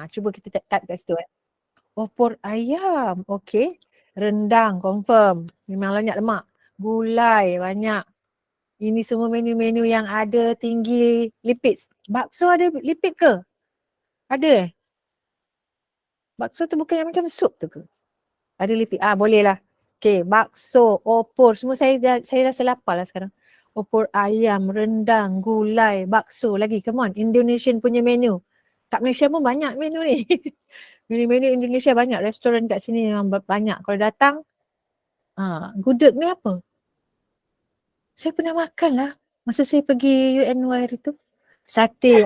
Cuba kita type kat situ. Opor ayam. Okay. Rendang confirm. Memang banyak lemak. Gulai banyak. Ini semua menu-menu yang ada tinggi lipid. Bakso ada lipid ke? Ada Bakso tu bukan yang macam sup tu ke? Ada lipid. Boleh lah. Okay, bakso, opor. Semua saya rasa lapar lah sekarang. Opor ayam, rendang, gulai, bakso lagi. Come on, Indonesian punya menu. Kat Malaysia pun banyak menu ni. Menu-menu Indonesia banyak. Restoran kat sini memang banyak. Kalau datang, gudeg ni apa? Saya pernah makan lah. Masa saya pergi UNY hari tu. Sate.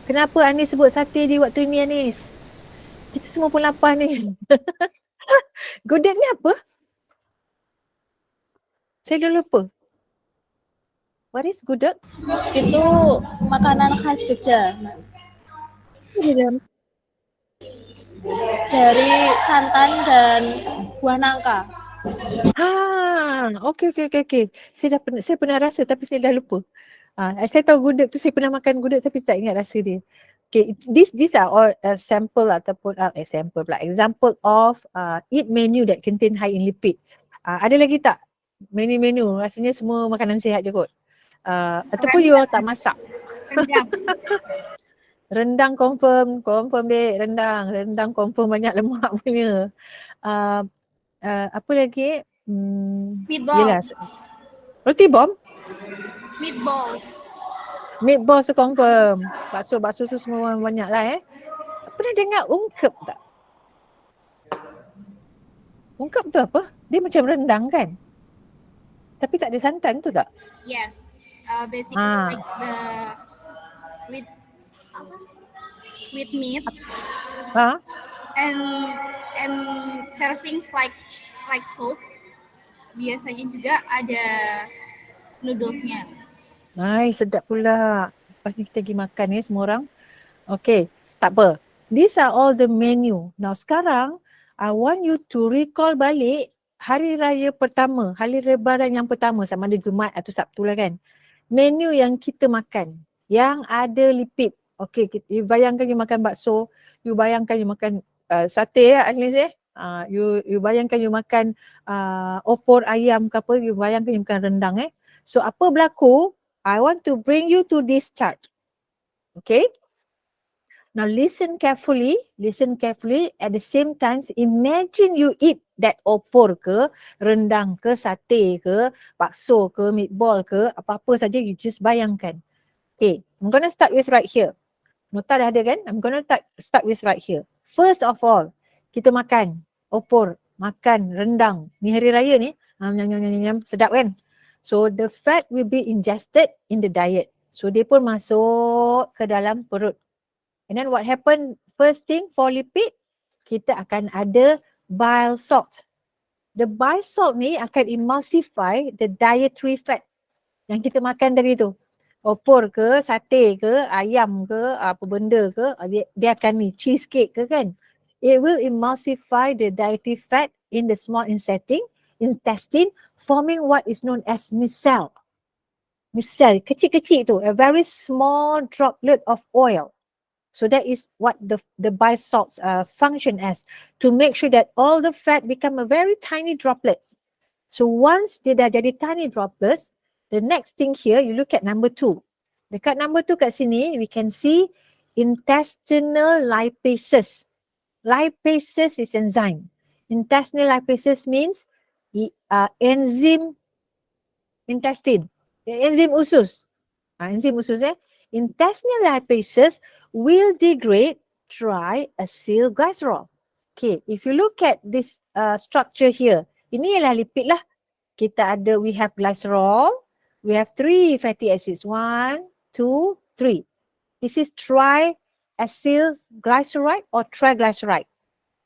Kenapa Anis sebut sate di waktu ni Anis? Kita semua pun lapar ni. Gudeg ni apa? Saya dah lupa. What is gudeg? Itu makanan khas Jogja. Dari santan dan buah nangka. Okay. Saya pernah rasa tapi saya dah lupa. Saya tahu gudeg tu, saya pernah makan gudeg tapi tak ingat rasa dia. Okay, these are all sample ataupun example of eat menu that contain high in lipid. Ada lagi tak menu-menu? Rasanya semua makanan sihat je kot. Ataupun you tak masak. Rendang confirm dek, rendang confirm banyak lemak punya. Apa lagi? Meatballs. Roti bom? Meatballs tu confirm. Bakso tu semua banyak lah Pernah dengar ungkep tak? Ungkep tu apa? Dia macam rendang kan? Tapi tak ada santan tu tak? Yes. Basically like the with meat. And servings like soup. Biasanya juga ada noodlesnya. Sedap pula. Lepas ni kita pergi makan semua orang. Okay, tak apa. These are all the menu. Now sekarang, I want you to recall balik hari raya pertama, hari lebaran yang pertama, sama ada Jumaat atau Sabtu lah kan. Menu yang kita makan, yang ada lipid. Okay, you bayangkan you makan bakso, you bayangkan you makan sate at least you bayangkan you makan opor ayam ke apa, you bayangkan you makan rendang So apa berlaku? I want to bring you to this chart. Okay? Now listen carefully. At the same time, imagine you eat that opor ke, rendang ke, sate ke, bakso ke, meatball ke, apa-apa saja you just bayangkan. Okay, I'm gonna start with right here. Nota dah ada kan? I'm gonna start with right here. First of all, kita makan opor, makan rendang. Ni hari raya ni, sedap kan? So the fat will be ingested in the diet. So dia pun masuk ke dalam perut. And then what happen? First thing for lipid, kita akan ada bile salt. The bile salt ni akan emulsify the dietary fat yang kita makan tadi tu. Opor ke, sate ke, ayam ke, apa benda ke, dia akan ni, cheesecake ke kan. It will emulsify the dietary fat in the small intestine forming what is known as micelle. Micelle, kecil-kecil tu, a very small droplet of oil. So that is what the bile salts function as, to make sure that all the fat become a very tiny droplets. So once dia dah jadi tiny droplets, the next thing here, you look at number 2. Dekat number 2 kat sini, we can see intestinal lipases. Lipases is enzyme. Intestinal lipases means enzyme intestine. Enzim usus. Enzim usus Intestinal lipases will degrade triacylglycerol. Okay, if you look at this structure here, ini ialah lipid lah. We have glycerol, we have 3 fatty acids. 1, 2, 3. This is triacylglyceride or triglyceride.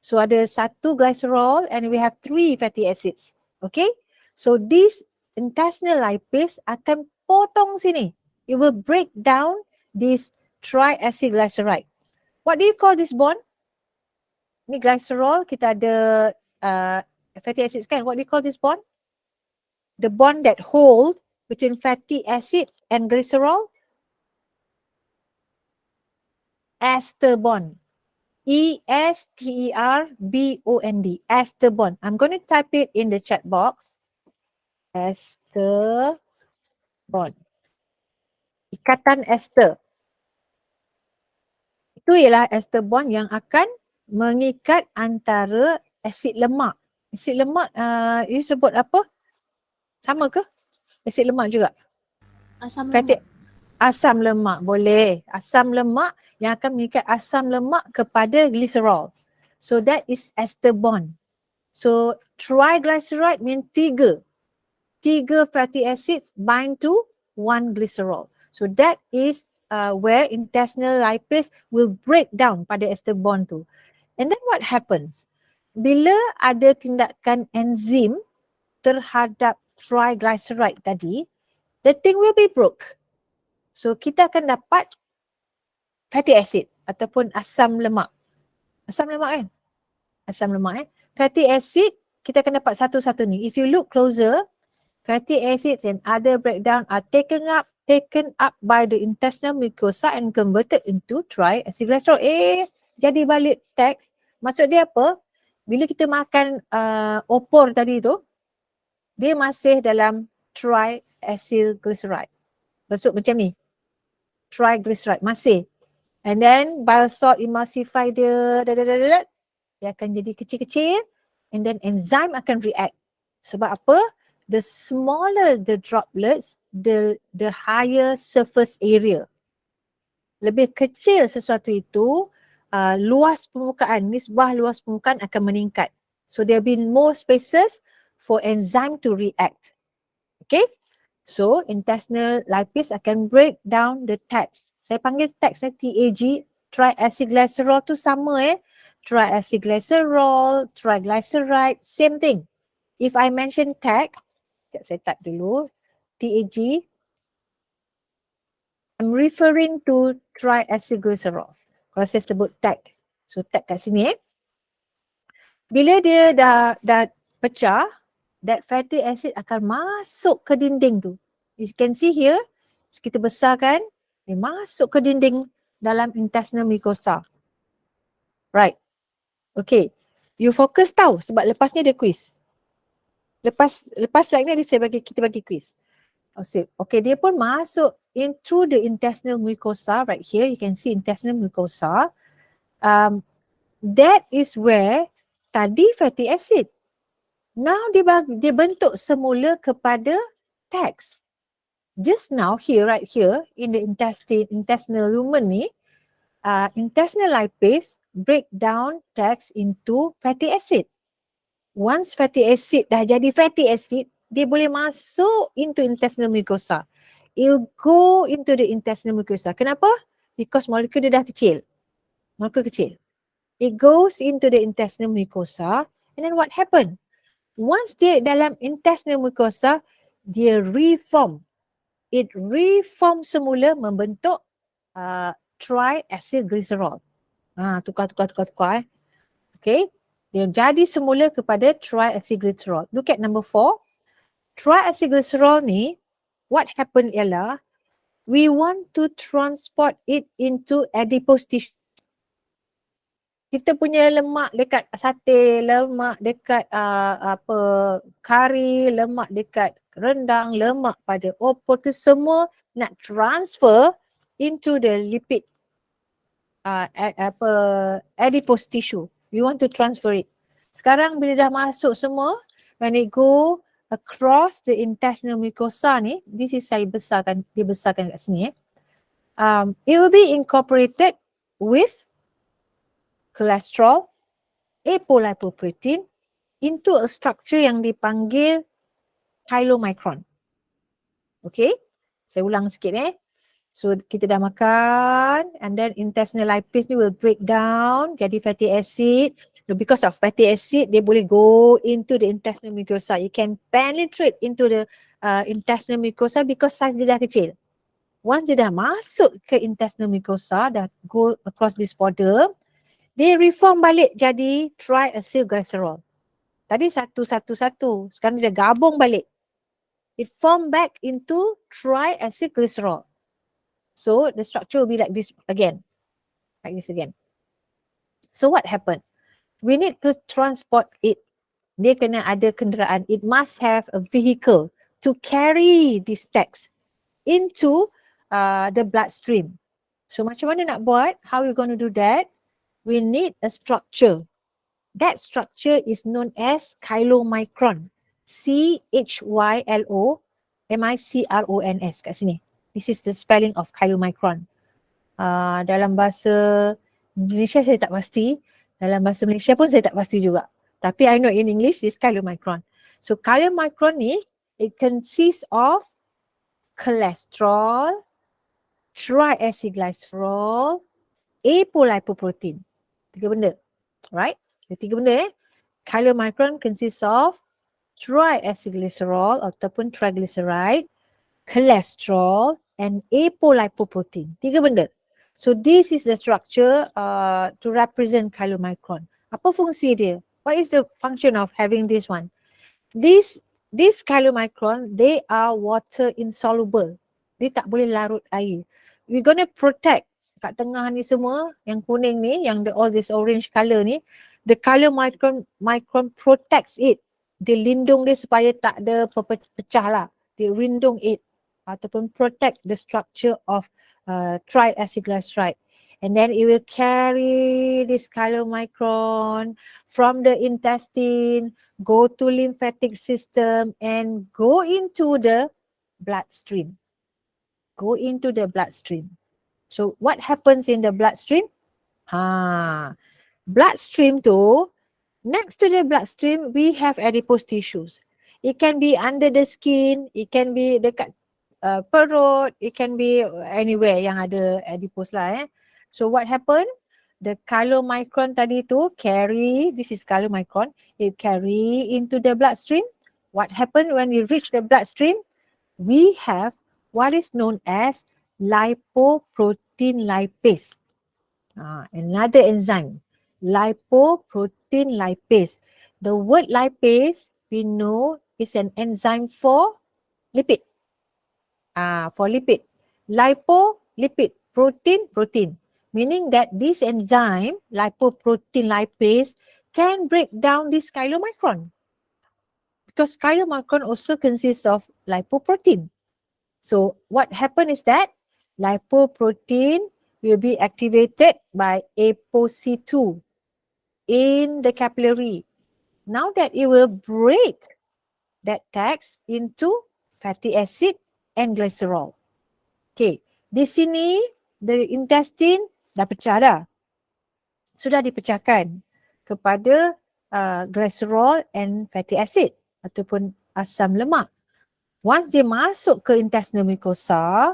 So ada 1 glycerol and we have 3 fatty acids. Okay, so this intestinal lipase akan potong sini. It will break down this triacylglyceride. What do you call this bond? Ni glycerol, kita ada fatty acids kan? What do you call this bond? The bond that hold between fatty acid and glycerol? ester bond. E-S-T-E-R-B-O-N-D. Ester bond. I'm going to type it in the chat box. Ester bond. Ikatan ester. Itu ialah ester bond yang akan mengikat antara asid lemak. Asid lemak, you sebut apa? Sama ke? Asid lemak juga? Asam Fatty, lemak. asam lemak, boleh. Asam lemak yang akan mengikat asam lemak kepada glycerol. So that is ester bond. So triglyceride mean 3 fatty acids bind to 1 glycerol. So that is where intestinal lipase will break down pada ester bond tu. And then what happens? Bila ada tindakan enzim terhadap triglyceride tadi, the thing will be broke. So kita akan dapat fatty acid ataupun asam lemak. Asam lemak kan? Asam lemak Fatty acid kita akan dapat satu-satu ni. If you look closer, fatty acids and other breakdown are taken up by the intestinal mucosa and converted into triacylglycerol. Jadi balik teks. Maksud dia apa? Bila kita makan opor tadi tu, dia masih dalam triacylglyceride. Maksud macam ni. Triglyceride masih. And then bile salt emulsify dia, dia akan jadi kecil-kecil and then enzyme akan react. Sebab apa? The smaller the droplets, the higher surface area. Lebih kecil sesuatu itu, luas permukaan, nisbah luas permukaan akan meningkat. So there will be more spaces for enzyme to react. Okay? So intestinal lipase akan break down the tags. Saya panggil tags TAG, triacylglycerol tu sama triacylglycerol, triglyceride, same thing. If I mention tag, saya type dulu, TAG, I'm referring to triacylglycerol. Kalau saya sebut tag, so tag kat sini Bila dia dah pecah, that fatty acid akan masuk ke dinding tu. You can see here, kita besarkan, dia masuk ke dinding dalam intestinal mucosa. Right. Okay. You fokus tahu sebab lepas ni ada quiz. Lepas slide ni kita bagi quiz. Okay, dia pun masuk into the intestinal mucosa right here. You can see intestinal mucosa. That is where tadi fatty acid. Now dia bentuk semula kepada tags. Just now here, right here in the intestinal lumen ni, intestinal lipase break down tags into fatty acid. Once fatty acid dah jadi fatty acid, dia boleh masuk into intestinal mucosa. It'll go into the intestinal mucosa. Kenapa? Because molekul dia dah kecil. Molekul kecil. It goes into the intestinal mucosa and then what happen? Once dia dalam intestinal mucosa, dia reform. It reform semula membentuk triacylglycerol. Tukar. Okay. Dia jadi semula kepada triacylglycerol. Look at number 4. Triacylglycerol ni, what happen ialah, we want to transport it into adipose tissue. Kita punya lemak dekat sate, lemak dekat kari, lemak dekat rendang, lemak pada opor tu semua nak transfer into the lipid adipose tissue. We want to transfer it. Sekarang bila dah masuk semua, when it go across the intestinal mucosa ni, this is saya besarkan kat sini it will be incorporated with cholesterol, apolipoprotein into a structure yang dipanggil chylomicron. Okay, saya ulang sikit So kita dah makan and then intestinal lipase ni will break down jadi fatty acid. Because of fatty acid, dia boleh go into the intestinal mucosa. You can penetrate into the intestinal mucosa because size dia dah kecil. Once dia dah masuk ke intestinal mucosa, dah go across this border, dia reform balik jadi triacylglycerol. Tadi satu. Sekarang dia gabung balik. It form back into triacylglycerol. So the structure will be like this again. like this again. So what happened? We need to transport it. Dia kena ada kenderaan. It must have a vehicle to carry this text into the bloodstream. So macam mana nak buat? How we going to do that? We need a structure. That structure is known as chylomicron. chylomicrons kat sini. This is the spelling of chylomicron. Dalam bahasa Indonesia saya tak pasti. Dalam bahasa Malaysia pun saya tak pasti juga. Tapi I know in English is chylomicron. So chylomicron ni, it consists of cholesterol, triacylglycerol, apolipoprotein. 3 benda. Right? Ada 3 benda Chylomicron consists of triacylglycerol ataupun triglyceride, cholesterol and apolipoprotein. 3 benda. So this is the structure to represent chylomicron. Apa fungsi dia? What is the function of having this one? This chylomicron, they are water insoluble. Dia tak boleh larut air. We're gonna protect kat tengah ni semua, yang kuning ni, yang all this orange color ni, the chylomicron protects it. Dia lindung dia supaya tak ada pecah lah. Dia lindung it ataupun protect the structure of triacylglyceride. And then it will carry this chylomicron from the intestine, go to lymphatic system and go into the bloodstream. Go into the bloodstream. So what happens in the bloodstream? Bloodstream tu, next to the bloodstream, we have adipose tissues. It can be under the skin, it can be dekat perut, it can be anywhere yang ada adipose lah. So what happened? The chylomicron tadi tu carry, this is chylomicron, it carry into the bloodstream. What happened when we reach the bloodstream? We have what is known as lipoprotein lipase. Another enzyme, lipoprotein lipase. The word lipase, we know is an enzyme for lipid. For lipid. Lipo, lipid. Protein, protein. Meaning that this enzyme, lipoprotein lipase, can break down this chylomicron. Because chylomicron also consists of lipoprotein. So what happened is that lipoprotein will be activated by ApoC2 in the capillary. Now that it will break that text into fatty acid and glycerol. Okay, di sini the intestine dah pecah dah. Sudah dipecahkan kepada glycerol and fatty acid ataupun asam lemak. Once dia masuk ke intestinal mucosa,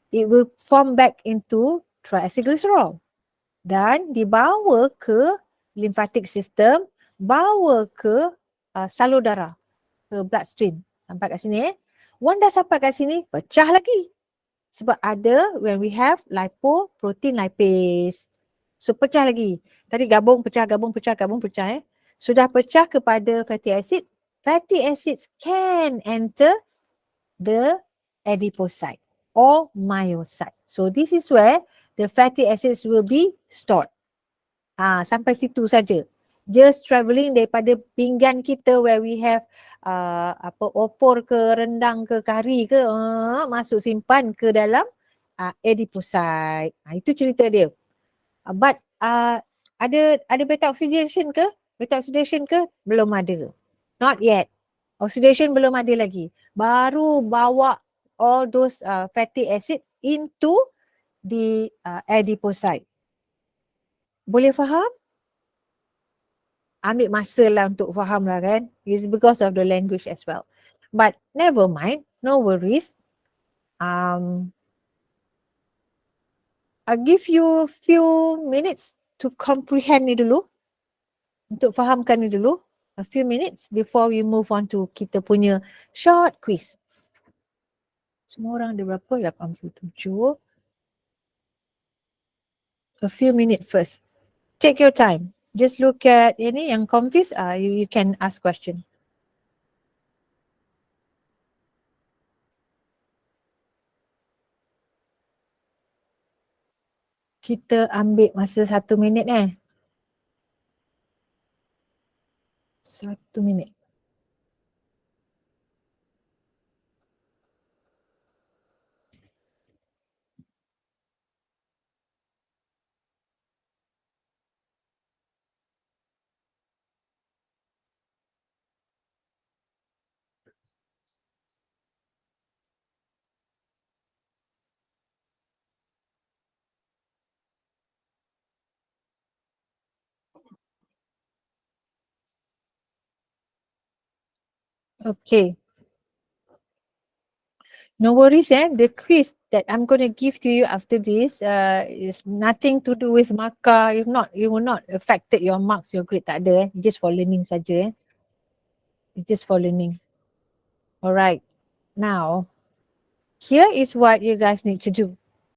it will form back into triacylglycerol dan dibawa ke lymphatic system, bawa ke salur darah, ke bloodstream. Sampai kat sini Once dah sampai kat sini, pecah lagi. Sebab ada when we have lipoprotein lipase. So pecah lagi. Tadi gabung pecah. Sudah pecah kepada fatty acid. Fatty acids can enter the adipocyte or myocyte. So this is where the fatty acids will be stored. Sampai situ saja. Just travelling daripada pinggan kita where we have opor ke, rendang ke, kari ke, masuk simpan ke dalam adipocyte. Itu cerita dia. But ada beta oxidation ke? Beta oxidation ke? Belum ada. Not yet. Oxidation belum ada lagi. Baru bawa all those fatty acid into the adipocyte. Boleh faham? Ambil masa lah untuk faham lah kan. It's because of the language as well. But never mind, no worries. I'll give you few minutes to comprehend ni dulu. Untuk fahamkan ni dulu. A few minutes before we move on to kita punya short quiz. Semua orang ada berapa? 87. A few minutes first. Take your time. Just look at ini yang confused, you can ask question. Kita ambil masa 1 minit 1 minit. Okay. No worries, the quiz that I'm going to give to you after this is nothing to do with markah. You will not affected your marks, your grade, tak ada just for learning saja. It's just for learning. Alright, now here is what you guys need to do.